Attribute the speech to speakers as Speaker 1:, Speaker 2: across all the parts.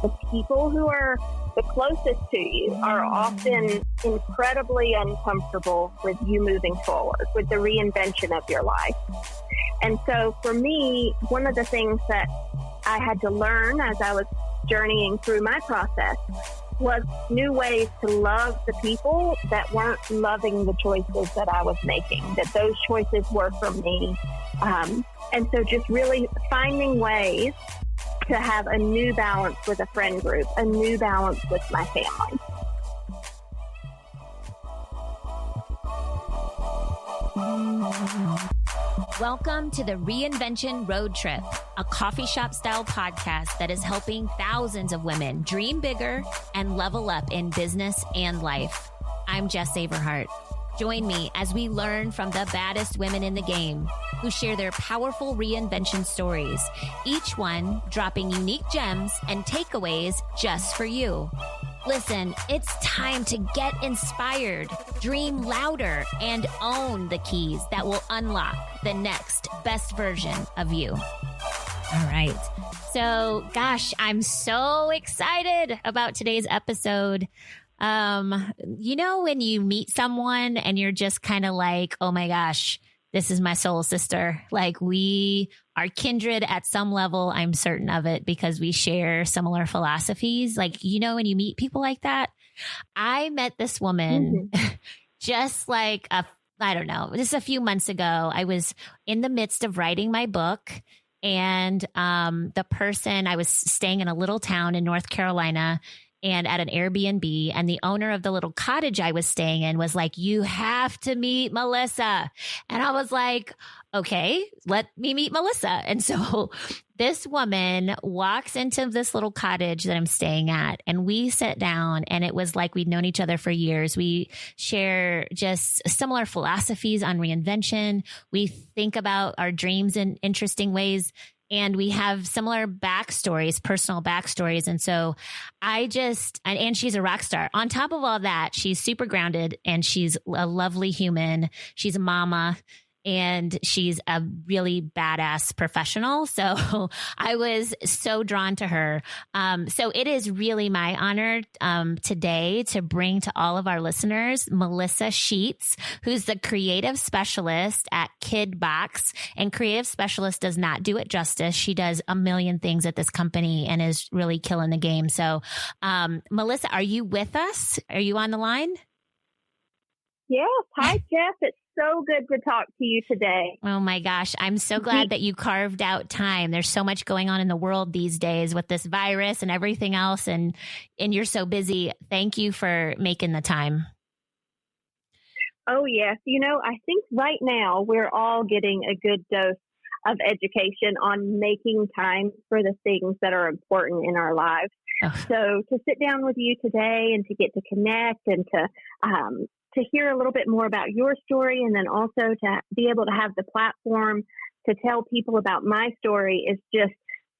Speaker 1: the people who are the closest to you are often incredibly uncomfortable with you moving forward, with the reinvention of your life. And so for me, one of the things that I had to learn as I was journeying through my process was new ways to love the people that weren't loving the choices that I was making, that those choices were for me. And so just really finding ways to have a new balance with a friend group, a new balance with my family.
Speaker 2: Welcome to the Reinvention Road Trip, a coffee shop style podcast that is helping thousands of women dream bigger and level up in business and life. I'm Jess Averhart. Join me as we learn from the baddest women in the game who share their powerful reinvention stories, each one dropping unique gems and takeaways just for you. Listen, it's time to get inspired, dream louder, and own the keys that will unlock the next best version of you. All right. So, gosh, I'm so excited about today's episode. You know, when you meet someone and you're just kind of like, oh my gosh, this is my soul sister. Like, we are kindred at some level. I'm certain of it because we share similar philosophies. Like, you know, when you meet people like that, I met this woman just like I don't know, just a few months ago. I was in the midst of writing my book, and the person, I was staying in a little town in North Carolina and at an Airbnb, and the owner of the little cottage I was staying in was like, you have to meet Melissa. And I was like, okay, let me meet Melissa. And so this woman walks into this little cottage that I'm staying at, and we sit down, and it was like we'd known each other for years. We share just similar philosophies on reinvention. We think about our dreams in interesting ways. And we have similar backstories, personal backstories. And so and she's a rock star. On top of all that, she's super grounded and she's a lovely human. She's a mama and she's a really badass professional. So I was so drawn to her. So it is really my honor today to bring to all of our listeners, Melissa Sheets, who's the creative specialist at KidBox. And creative specialist does not do it justice. She does a million things at this company and is really killing the game. So Melissa, are you with us? Are you on the line?
Speaker 1: Yes. Hi, Jeff. It's so good to talk to you today.
Speaker 2: Oh my gosh. I'm so glad that you carved out time. There's so much going on in the world these days with this virus and everything else. And you're so busy. Thank you for making the time.
Speaker 1: Oh, yes. You know, I think right now we're all getting a good dose of education on making time for the things that are important in our lives. Oh. So to sit down with you today and to get to connect and to hear a little bit more about your story, and then also to be able to have the platform to tell people about my story is just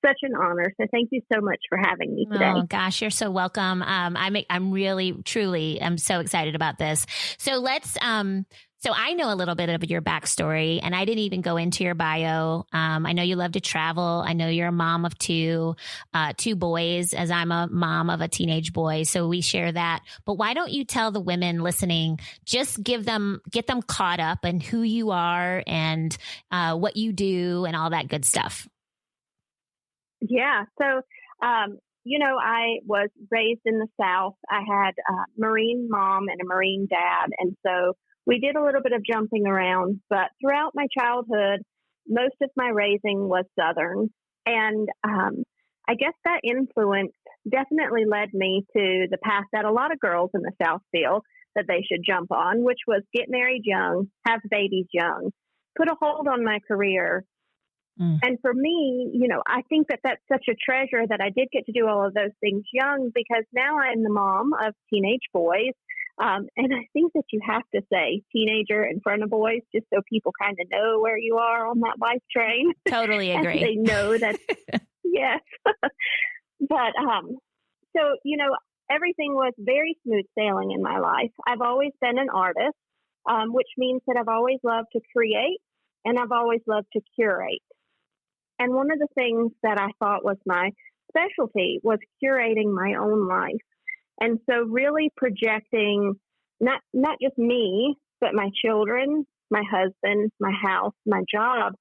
Speaker 1: such an honor. So thank you so much for having me today.
Speaker 2: Oh gosh, you're so welcome. I'm really, truly, I'm so excited about this. So so I know a little bit of your backstory, and I didn't even go into your bio. I know you love to travel. I know you're a mom of two boys, as I'm a mom of a teenage boy. So we share that. But why don't you tell the women listening, just get them caught up in who you are and what you do and all that good stuff.
Speaker 1: Yeah. So, you know, I was raised in the South. I had a Marine mom and a Marine dad. And so we did a little bit of jumping around, but throughout my childhood, most of my raising was Southern. And I guess that influence definitely led me to the path that a lot of girls in the South feel that they should jump on, which was get married young, have babies young, put a hold on my career. And for me, you know, I think that that's such a treasure that I did get to do all of those things young, because now I'm the mom of teenage boys. And I think that you have to say teenager in front of boys just so people kind of know where you are on that life train.
Speaker 2: Totally agree.
Speaker 1: They know that, yes. But so, you know, everything was very smooth sailing in my life. I've always been an artist, which means that I've always loved to create and I've always loved to curate. And one of the things that I thought was my specialty was curating my own life. And so really projecting not just me, but my children, my husband, my house, my job.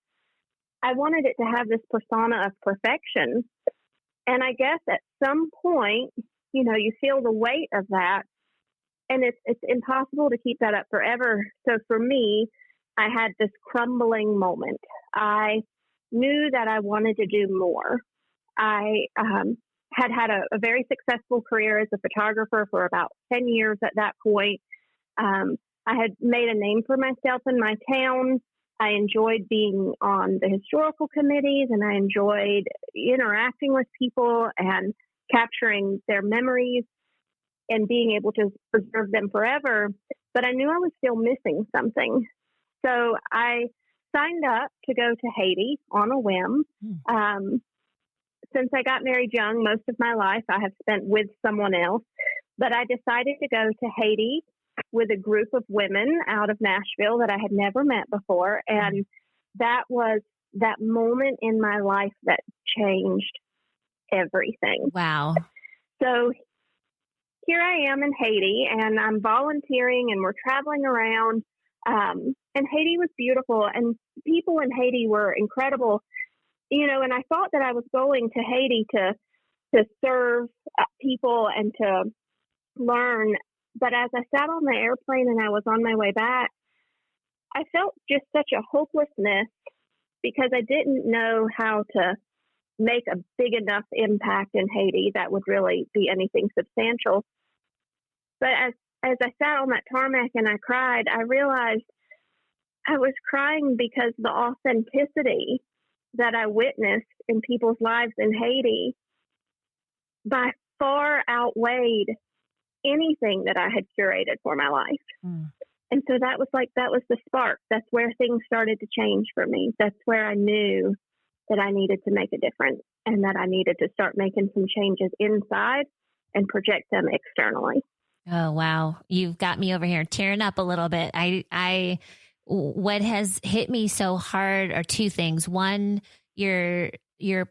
Speaker 1: I wanted it to have this persona of perfection. And I guess at some point, you feel the weight of that, and it's impossible to keep that up forever. So for me, I had this crumbling moment. I knew that I wanted to do more. I had a very successful career as a photographer for about 10 years at that point. I had made a name for myself in my town. I enjoyed being on the historical committees, and I enjoyed interacting with people and capturing their memories and being able to preserve them forever. But I knew I was still missing something. So I signed up to go to Haiti on a whim. Since I got married young, most of my life I have spent with someone else. But I decided to go to Haiti with a group of women out of Nashville that I had never met before. And that was that moment in my life that changed everything.
Speaker 2: Wow.
Speaker 1: So here I am in Haiti, and I'm volunteering, and we're traveling around. And Haiti was beautiful, and people in Haiti were incredible. And I thought that I was going to Haiti to serve people and to learn. But as I sat on the airplane and I was on my way back, I felt just such a hopelessness because I didn't know how to make a big enough impact in Haiti that would really be anything substantial. But as I sat on that tarmac and I cried, I realized I was crying because the authenticity that I witnessed in people's lives in Haiti by far outweighed anything that I had curated for my life. And so that was the spark. That's where things started to change for me. That's where I knew that I needed to make a difference and that I needed to start making some changes inside and project them externally.
Speaker 2: Oh, wow. You've got me over here tearing up a little bit. What has hit me so hard are two things. One, your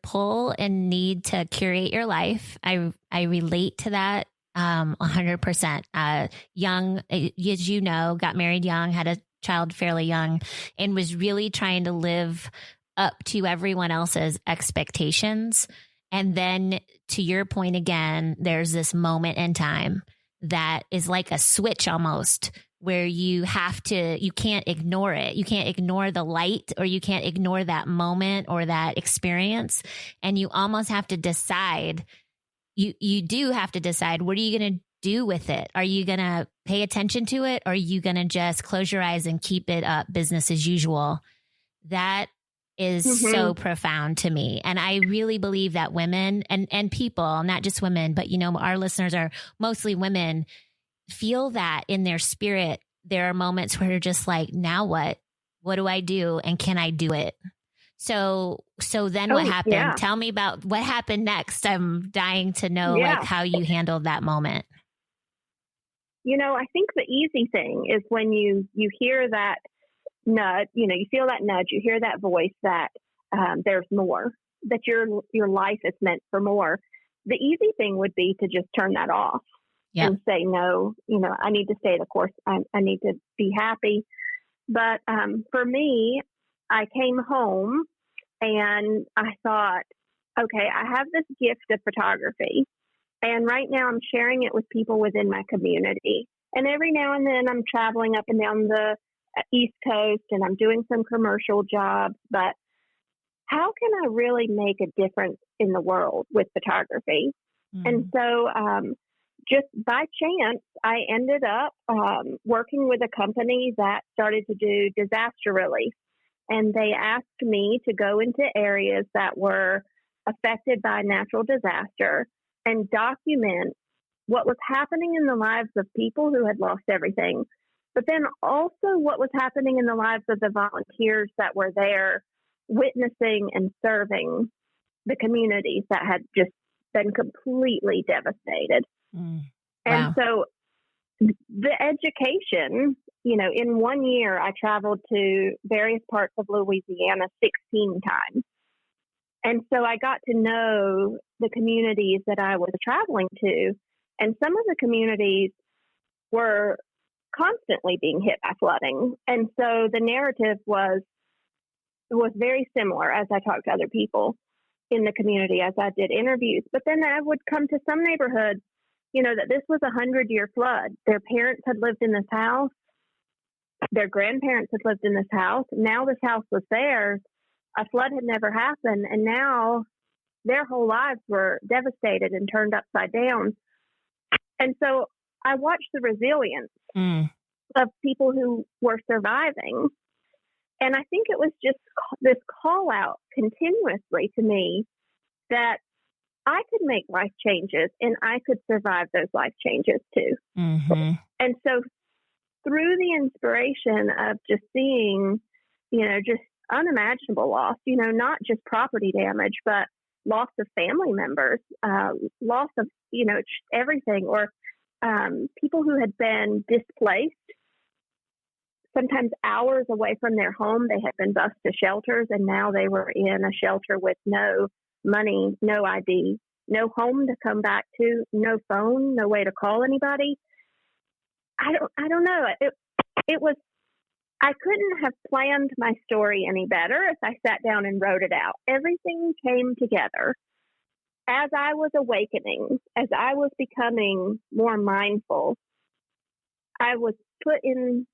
Speaker 2: pull and need to curate your life. I relate to that 100%. Young, as you know, got married young, had a child fairly young, and was really trying to live up to everyone else's expectations. And then to your point again, there's this moment in time that is like a switch almost, where you can't ignore it. You can't ignore the light, or you can't ignore that moment or that experience. And you almost have to decide, you do have to decide, what are you going to do with it? Are you going to pay attention to it? Or are you going to just close your eyes and keep it up business as usual? That is so profound to me. And I really believe that women and people, not just women, but our listeners are mostly women, feel that in their spirit. There are moments where you're just like, now what? What do I do? And can I do it? So then what happened?
Speaker 1: Yeah.
Speaker 2: Tell me about what happened next. I'm dying to know like how you handled that moment.
Speaker 1: I think the easy thing is when you hear that nudge, you feel that nudge, you hear that voice that there's more, that your life is meant for more. The easy thing would be to just turn that off and say, no, I need to stay the course. I need to be happy. But for me, I came home and I thought, okay, I have this gift of photography, and right now I'm sharing it with people within my community. And every now and then I'm traveling up and down the East Coast and I'm doing some commercial jobs, but how can I really make a difference in the world with photography? And so just by chance, I ended up working with a company that started to do disaster relief. And they asked me to go into areas that were affected by natural disaster and document what was happening in the lives of people who had lost everything, but then also what was happening in the lives of the volunteers that were there witnessing and serving the communities that had just been completely devastated.
Speaker 2: Wow.
Speaker 1: And so the education, in 1 year, I traveled to various parts of Louisiana 16 times. And so I got to know the communities that I was traveling to. And some of the communities were constantly being hit by flooding. And so the narrative was very similar as I talked to other people in the community, as I did interviews. But then I would come to some neighborhoods, that this was 100-year flood. Their parents had lived in this house. Their grandparents had lived in this house. Now this house was theirs. A flood had never happened. And now their whole lives were devastated and turned upside down. And so I watched the resilience of people who were surviving. And I think it was just this call out continuously to me that I could make life changes and I could survive those life changes too.
Speaker 2: Mm-hmm.
Speaker 1: And so through the inspiration of just seeing, just unimaginable loss, not just property damage, but loss of family members, loss of, just everything, or people who had been displaced, sometimes hours away from their home. They had been bused to shelters, and now they were in a shelter with no money, no ID, no home to come back to, no phone, no way to call anybody. I don't know. It was, I couldn't have planned my story any better if I sat down and wrote it out. Everything came together as I was awakening, as I was becoming more mindful. I was put in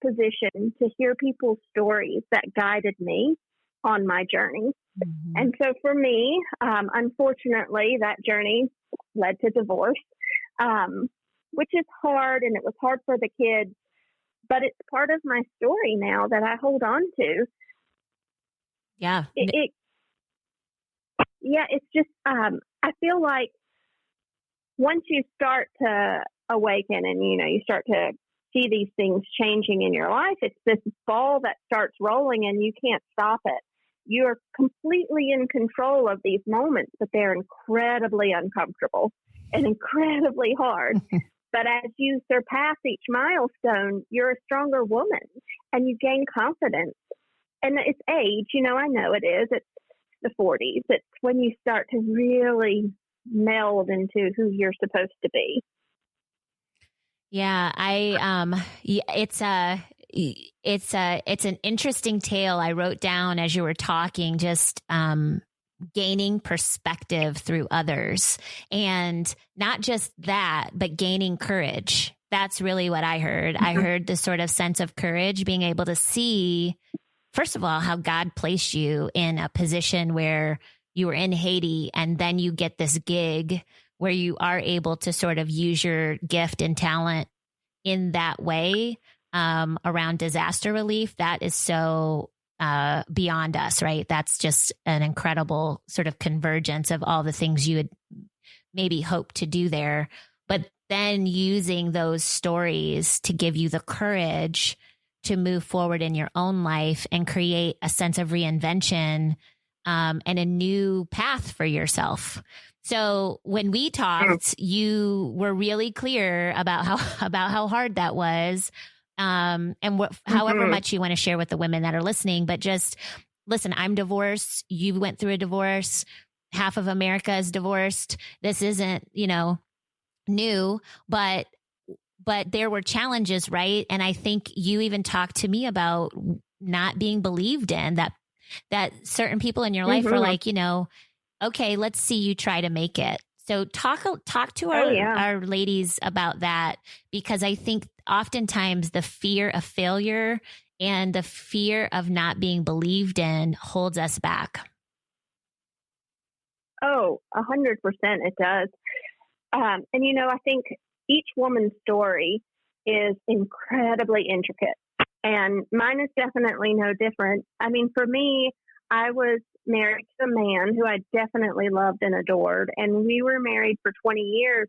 Speaker 1: position to hear people's stories that guided me on my journey. Mm-hmm. And so for me, unfortunately, that journey led to divorce, which is hard, and it was hard for the kids, but it's part of my story now that I hold on to.
Speaker 2: Yeah.
Speaker 1: It's just, I feel like once you start to awaken and, you start to see these things changing in your life, it's this ball that starts rolling and you can't stop it. You're completely in control of these moments, but they're incredibly uncomfortable and incredibly hard. But as you surpass each milestone, you're a stronger woman and you gain confidence. And it's age, I know it is. It's the 40s. It's when you start to really meld into who you're supposed to be.
Speaker 2: Yeah, it's an interesting tale I wrote down as you were talking, just gaining perspective through others, and not just that, but gaining courage. That's really what I heard. Mm-hmm. I heard this sort of sense of courage, being able to see, first of all, how God placed you in a position where you were in Haiti, and then you get this gig where you are able to sort of use your gift and talent in that way around disaster relief. That is so beyond us, right? That's just an incredible sort of convergence of all the things you had maybe hoped to do there. But then using those stories to give you the courage to move forward in your own life and create a sense of reinvention and a new path for yourself. So when we talked, you were really clear about how hard that was, and however much you want to share with the women that are listening. But just listen, I'm divorced. You went through a divorce. Half of America is divorced. This isn't, new, but there were challenges, right? And I think you even talked to me about not being believed in, that certain people in your life were like, okay, let's see you try to make it. So talk to our ladies about that, because I think oftentimes the fear of failure and the fear of not being believed in holds us back.
Speaker 1: Oh, 100% it does. And, I think each woman's story is incredibly intricate, and mine is definitely no different. I mean, for me, I was married to a man who I definitely loved and adored, and we were married for 20 years,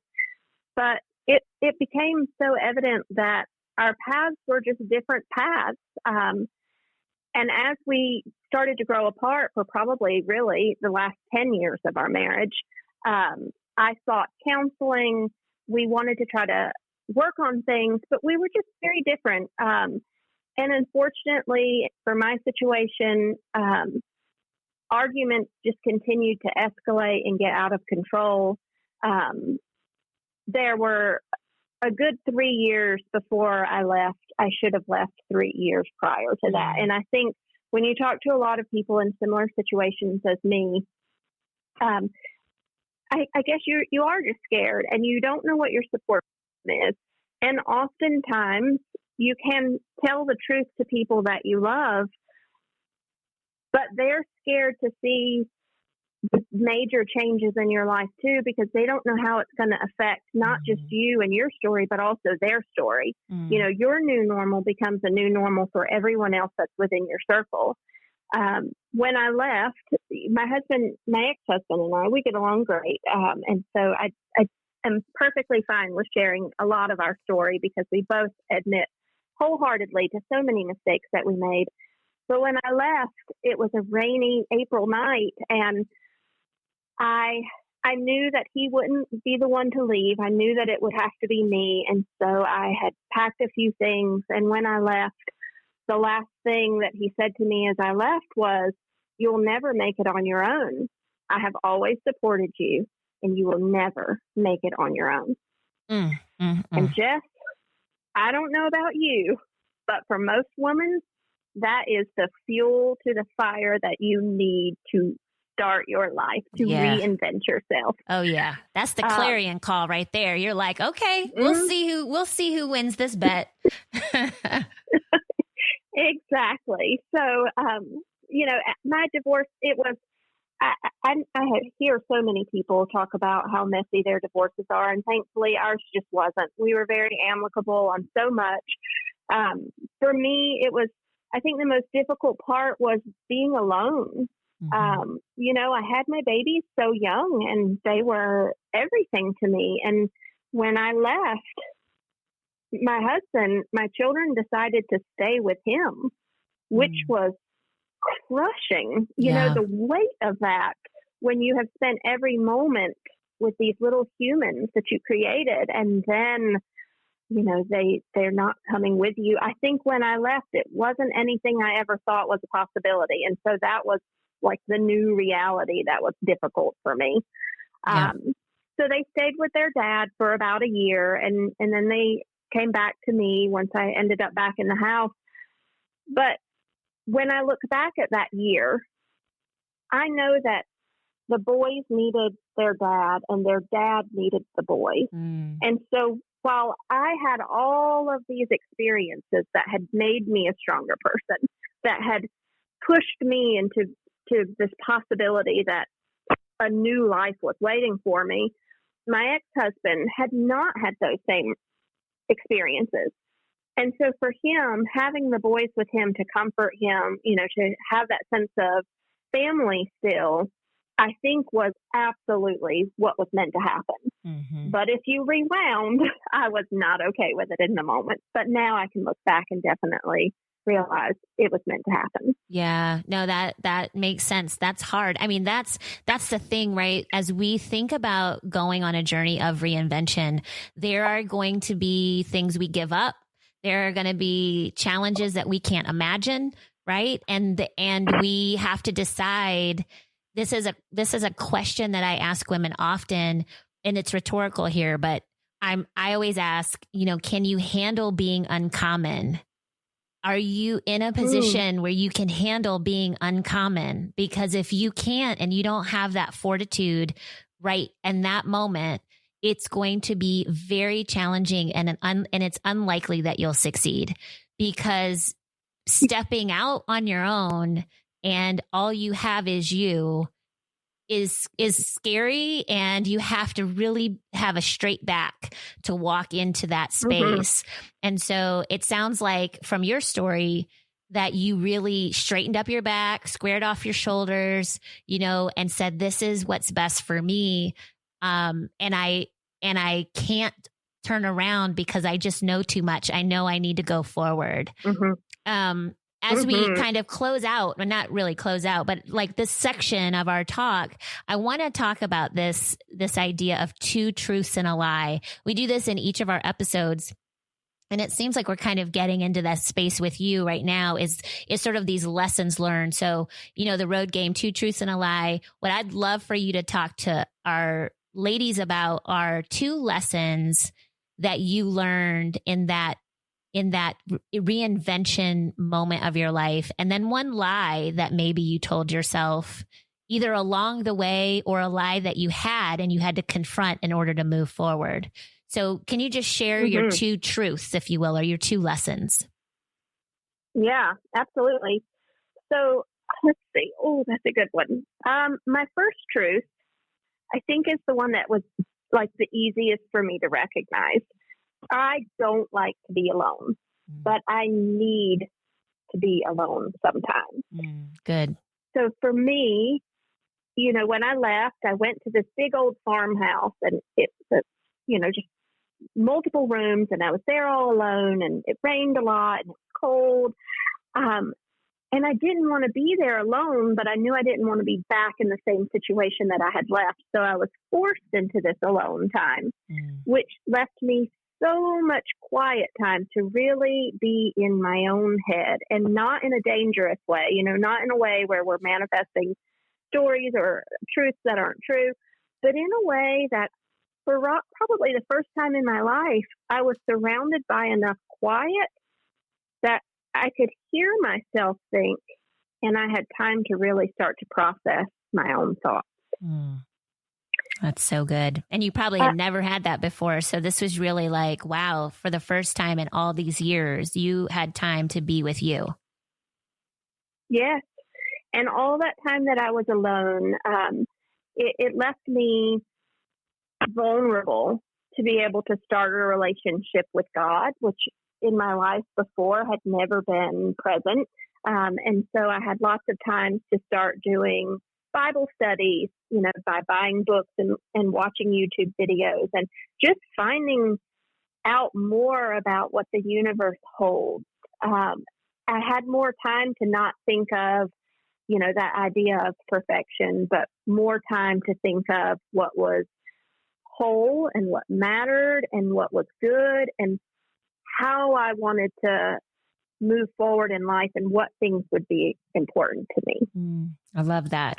Speaker 1: but it became so evident that our paths were just different paths. And as we started to grow apart for probably really the last 10 years of our marriage, I sought counseling. We wanted to try to work on things, but we were just very different. And unfortunately for my situation, arguments just continued to escalate and get out of control. There were a good 3 years before I left. I should have left 3 years prior to that. And I think when you talk to a lot of people in similar situations as me, I guess you are just scared and you don't know what your support is. And oftentimes you can tell the truth to people that you love, but they're scared to see the major changes in your life too, because they don't know how it's going to affect not just you and your story, but also their story. You know, your new normal becomes a new normal for everyone else that's within your circle. When I left, my ex-husband and I, we get along great. And so I am perfectly fine with sharing a lot of our story because we both admit wholeheartedly to so many mistakes that we made. But when I left, it was a rainy April night, and I knew that he wouldn't be the one to leave. I knew that it would have to be me. And so I had packed a few things. And when I left, the last thing that he said to me as I left was, "You'll never make it on your own. I have always supported you, and you will never make it on your own." And Jess, I don't know about you, but for most women, that is the fuel to the fire that you need to start your life, to reinvent yourself.
Speaker 2: Oh yeah. That's the clarion call right there. You're like, okay, we'll see who wins this bet.
Speaker 1: Exactly. So, you know, my divorce, it was, I hear so many people talk about how messy their divorces are, and thankfully ours just wasn't. We were very amicable on so much. For me, it was, I think the most difficult part was being alone. You know, I had my babies so young and they were everything to me. And when I left, my husband, my children decided to stay with him, which was crushing. You know, the weight of that when you have spent every moment with these little humans that you created, and then, you know, they're not coming with you. I think when I left, it wasn't anything I ever thought was a possibility. And so that was like the new reality that was difficult for me. So they stayed with their dad for about a year, and then they came back to me once I ended up back in the house. But when I look back at that year, I know that the boys needed their dad and their dad needed the boys. And so while I had all of these experiences that had made me a stronger person, that had pushed me into this possibility that a new life was waiting for me, my ex-husband had not had those same experiences. And so for him, having the boys with him to comfort him, you know, to have that sense of family still, I think was absolutely what was meant to happen. But if you rewound, I was not okay with it in the moment. But now I can look back and definitely realize it was meant to happen.
Speaker 2: Yeah, no, that makes sense. That's hard. I mean, that's the thing, right? As we think about going on a journey of reinvention, there are going to be things we give up. There are going to be challenges that we can't imagine, right? And we have to decide. This is a question that I ask women often, and it's rhetorical here, but I always ask, you know, can you handle being uncommon? Are you in a position where you can handle being uncommon? Because if you can't and you don't have that fortitude right in that moment, it's going to be very challenging and it's unlikely that you'll succeed, because stepping out on your own and all you have is you is scary, and you have to really have a straight back to walk into that space. And so it sounds like from your story that you really straightened up your back, squared off your shoulders, you know, and said, this is what's best for me. And I can't turn around because I just know too much. I know I need to go forward. As we kind of close out, well, not really close out, but like this section of our talk, I want to talk about this idea of two truths and a lie. We do this in each of our episodes. And it seems like we're kind of getting into that space with you right now is sort of these lessons learned. So, the road game, 2 truths and a lie. What I'd love for you to talk to our ladies about are 2 lessons that you learned in that reinvention moment of your life. And then 1 lie that maybe you told yourself either along the way or a lie that you had and you had to confront in order to move forward. So can you just share your 2 truths, if you will, or your 2 lessons?
Speaker 1: Yeah, absolutely. So let's see. Oh, that's a good one. My first truth, I think, is the one that was like the easiest for me to recognize. I don't like to be alone, but I need to be alone sometimes.
Speaker 2: Good.
Speaker 1: So for me, when I left, I went to this big old farmhouse, and it's just multiple rooms, and I was there all alone, and it rained a lot and it was cold. And I didn't want to be there alone, but I knew I didn't want to be back in the same situation that I had left. So I was forced into this alone time, which left me so much quiet time to really be in my own head, and not in a dangerous way, not in a way where we're manifesting stories or truths that aren't true, but in a way that for probably the first time in my life, I was surrounded by enough quiet that I could hear myself think, and I had time to really start to process my own thoughts.
Speaker 2: That's so good. And you probably had never had that before. So this was really like, wow, for the first time in all these years, you had time to be with you.
Speaker 1: Yes. And all that time that I was alone, it left me vulnerable to be able to start a relationship with God, which in my life before had never been present. And so I had lots of time to start doing Bible studies, by buying books and watching YouTube videos and just finding out more about what the universe holds. I had more time to not think of, that idea of perfection, but more time to think of what was whole and what mattered and what was good and how I wanted to move forward in life and what things would be important to me.
Speaker 2: I love that.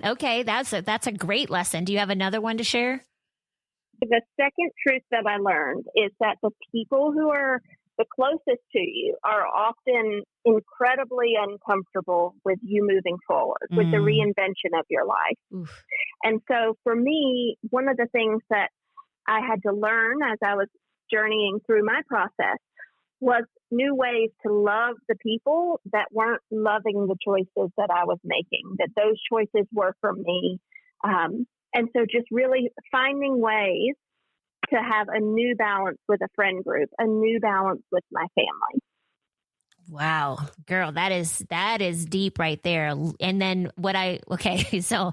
Speaker 2: Okay. That's a great lesson. Do you have another one to share?
Speaker 1: The second truth that I learned is that the people who are the closest to you are often incredibly uncomfortable with you moving forward, with the reinvention of your life.
Speaker 2: Oof.
Speaker 1: And so for me, one of the things that I had to learn as I was journeying through my process was new ways to love the people that weren't loving the choices that I was making, that those choices were from me. And so just really finding ways to have a new balance with a friend group, a new balance with my family.
Speaker 2: Wow, girl, that is deep right there. And then so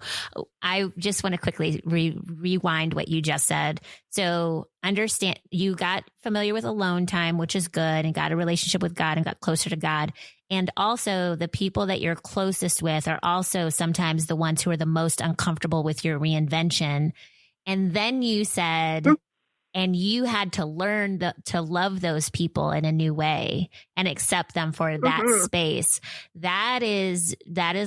Speaker 2: I just want to quickly rewind what you just said. So understand, you got familiar with alone time, which is good, and got a relationship with God and got closer to God. And also the people that you're closest with are also sometimes the ones who are the most uncomfortable with your reinvention. And then you said, and you had to learn to love those people in a new way and accept them for that space. That is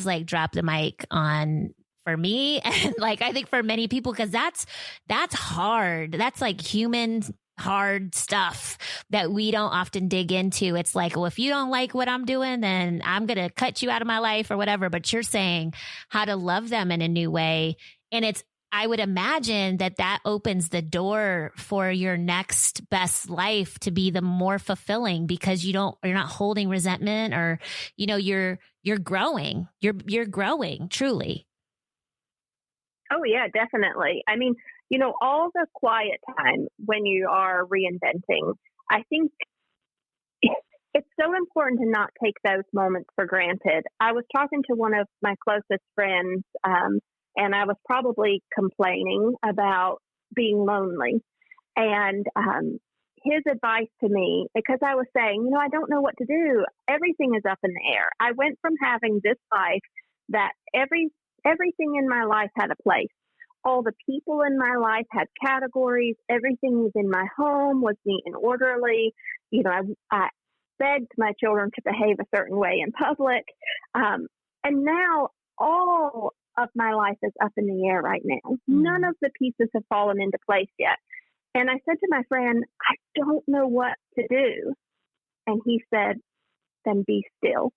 Speaker 2: like drop the mic on for me. And like, I think for many people, because that's hard. That's like human hard stuff that we don't often dig into. It's like, well, if you don't like what I'm doing, then I'm going to cut you out of my life or whatever. But you're saying how to love them in a new way. And I would imagine that opens the door for your next best life to be the more fulfilling, because you're not holding resentment, or, you're growing, you're growing truly.
Speaker 1: Oh yeah, definitely. I mean, all the quiet time when you are reinventing, I think it's so important to not take those moments for granted. I was talking to one of my closest friends, and I was probably complaining about being lonely. And his advice to me, because I was saying, I don't know what to do. Everything is up in the air. I went from having this life that everything in my life had a place, All the people in my life had categories. Everything was in my home was neat and orderly. I begged my children to behave a certain way in public. And now all of my life is up in the air right now. None of the pieces have fallen into place yet. And I said to my friend, I don't know what to do. And he said, then be still.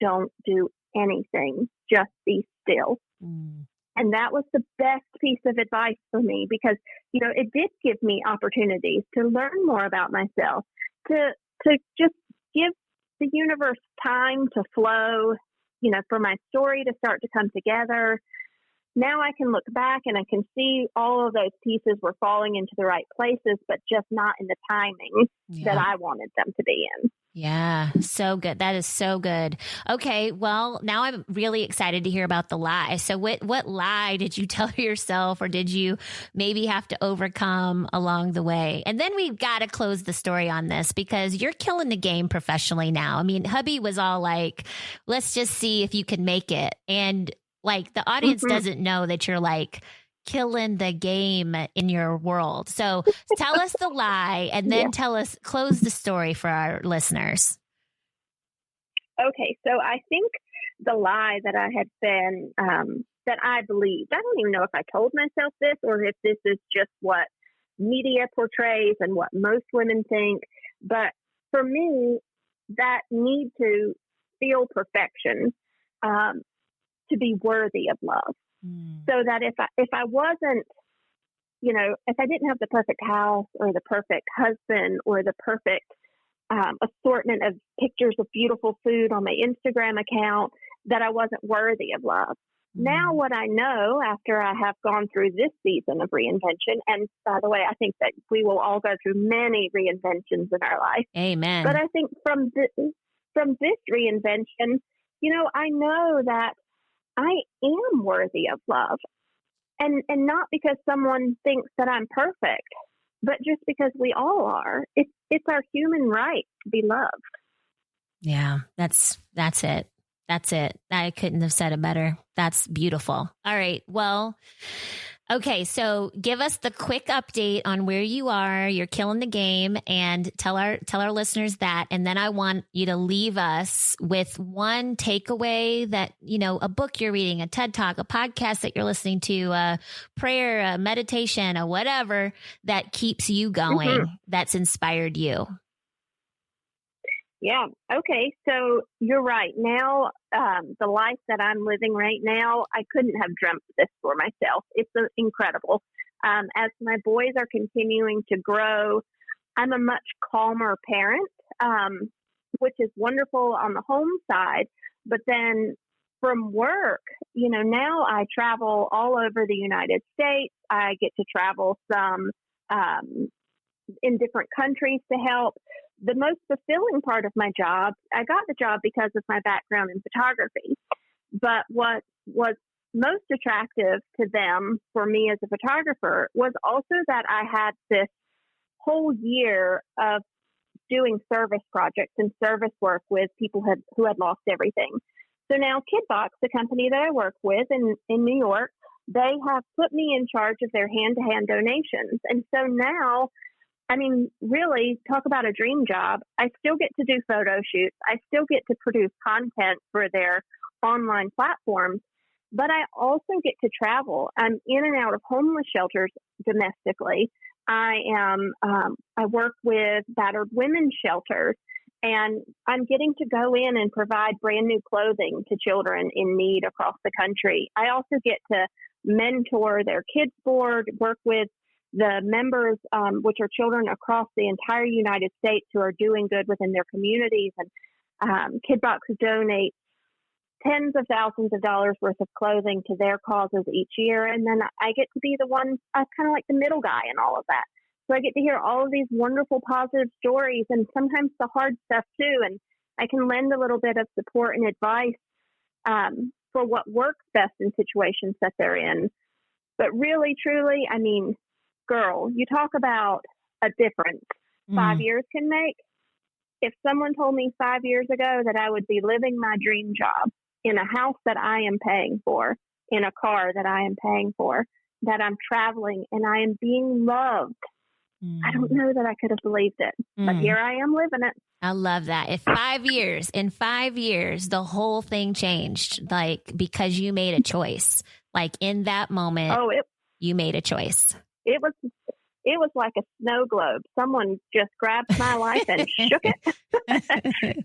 Speaker 1: Don't do anything. Just be still. And that was the best piece of advice for me because, it did give me opportunities to learn more about myself, to just give the universe time to flow, for my story to start to come together. Now I can look back and I can see all of those pieces were falling into the right places, but just not in the timing that I wanted them to be in.
Speaker 2: Yeah, so good. That is so good. Okay, well, now I'm really excited to hear about the lie. So what lie did you tell yourself or did you maybe have to overcome along the way? And then we've got to close the story on this because you're killing the game professionally now. I mean, hubby was all like, let's just see if you can make it. And like the audience doesn't know that you're like killing the game in your world. So tell us the lie and then close the story for our listeners.
Speaker 1: Okay. So I think the lie that I had been, that I believed, I don't even know if I told myself this or if this is just what media portrays and what most women think. But for me, that need to feel perfection, to be worthy of love. So that if I wasn't, if I didn't have the perfect house or the perfect husband or the perfect assortment of pictures of beautiful food on my Instagram account, that I wasn't worthy of love. Now what I know after I have gone through this season of reinvention, and by the way, I think that we will all go through many reinventions in our life.
Speaker 2: Amen.
Speaker 1: But I think from this reinvention, I know that I am worthy of love. And not because someone thinks that I'm perfect, but just because we all are. It's our human right to be loved.
Speaker 2: Yeah, that's it. That's it. I couldn't have said it better. That's beautiful. All right. Well, okay. So give us the quick update on where you are. You're killing the game, and tell our listeners that. And then I want you to leave us with one takeaway that, a book you're reading, a TED Talk, a podcast that you're listening to, a prayer, a meditation, a whatever that keeps you going, that's inspired you.
Speaker 1: Yeah. Okay. So you're right. Now, the life that I'm living right now, I couldn't have dreamt this for myself. It's incredible. As my boys are continuing to grow, I'm a much calmer parent, which is wonderful on the home side. But then from work, now I travel all over the United States. I get to travel some in different countries to help. The most fulfilling part of my job, I got the job because of my background in photography. But what was most attractive to them for me as a photographer was also that I had this whole year of doing service projects and service work with people who had lost everything. So now KidBox, the company that I work with in New York, they have put me in charge of their hand-to-hand donations. And so now, really, talk about a dream job. I still get to do photo shoots. I still get to produce content for their online platforms, but I also get to travel. I'm in and out of homeless shelters domestically. I work with battered women's shelters, and I'm getting to go in and provide brand new clothing to children in need across the country. I also get to mentor their kids board, work with the members, which are children across the entire United States who are doing good within their communities. And KidBox donates tens of thousands of dollars worth of clothing to their causes each year. And then I get to be the one, kind of like the middle guy in all of that. So I get to hear all of these wonderful, positive stories and sometimes the hard stuff too. And I can lend a little bit of support and advice for what works best in situations that they're in. But really, truly, girl, you talk about a difference 5 years can make. If someone told me 5 years ago that I would be living my dream job in a house that I am paying for, in a car that I am paying for, that I'm traveling and I am being loved. I don't know that I could have believed it, but here I am living it.
Speaker 2: I love that. In 5 years, the whole thing changed, like, because you made a choice. Like, in that moment, you made a choice.
Speaker 1: It was like a snow globe. Someone just grabbed my life and shook it.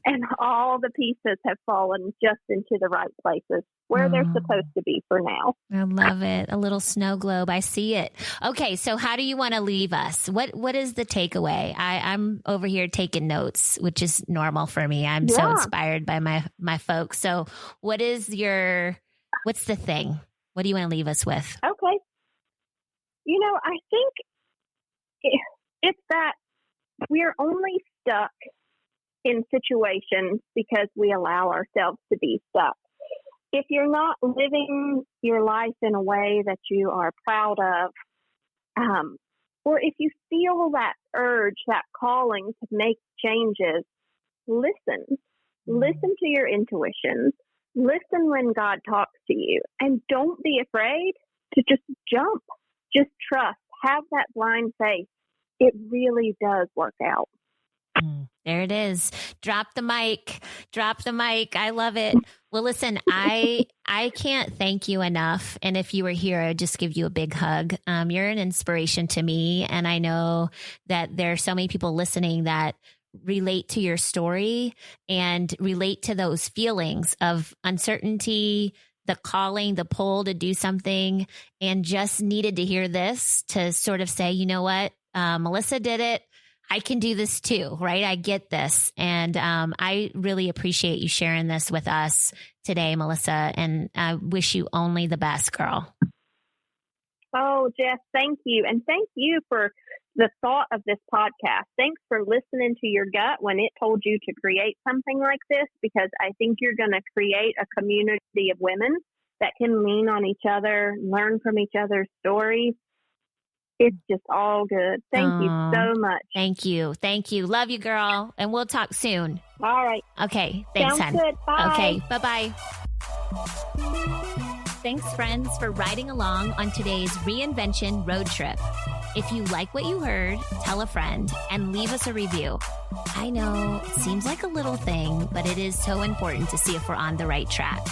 Speaker 1: And all the pieces have fallen just into the right places where they're supposed to be for now.
Speaker 2: I love it. A little snow globe. I see it. Okay. So how do you want to leave us? What is the takeaway? I'm over here taking notes, which is normal for me. I'm so inspired by my folks. So what's the thing? What do you want to leave us with?
Speaker 1: Okay. I think it's that we're only stuck in situations because we allow ourselves to be stuck. If you're not living your life in a way that you are proud of, or if you feel that urge, that calling to make changes, listen to your intuition, listen when God talks to you, and don't be afraid to just jump, just trust. Have that blind faith. It really does work out.
Speaker 2: There it is. Drop the mic. I love it. Well, listen, I can't thank you enough. And if you were here, I'd just give you a big hug. You're an inspiration to me. And I know that there are so many people listening that relate to your story and relate to those feelings of uncertainty, the calling, the pull to do something, and just needed to hear this to sort of say, you know what, Melissa did it. I can do this too, right? I get this. And I really appreciate you sharing this with us today, Melissa. And I wish you only the best, girl.
Speaker 1: Oh, Jess, thank you. And thank you for the thought of this podcast. Thanks for listening to your gut when it told you to create something like this, because I think you're going to create a community of women that can lean on each other, learn from each other's stories. It's just all good. Thank you so much.
Speaker 2: Thank you. Love you, girl. And we'll talk soon.
Speaker 1: All right.
Speaker 2: Okay. Thanks,
Speaker 1: Sounds
Speaker 2: hon.
Speaker 1: good. Bye.
Speaker 2: Okay. Bye-bye. Thanks, friends, for riding along on today's Reinvention road trip. If you like what you heard, tell a friend and leave us a review. I know it seems like a little thing, but it is so important to see if we're on the right track.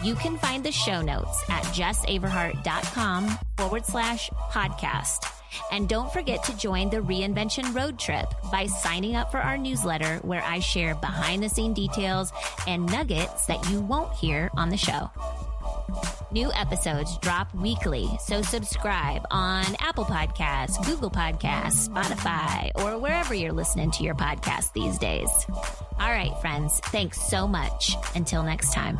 Speaker 2: You can find the show notes at jessaverhart.com/podcast. And don't forget to join the Reinvention road trip by signing up for our newsletter, where I share behind-the-scene details and nuggets that you won't hear on the show. New episodes drop weekly, so subscribe on Apple Podcasts, Google Podcasts, Spotify, or wherever you're listening to your podcast these days. All right, friends, thanks so much. Until next time.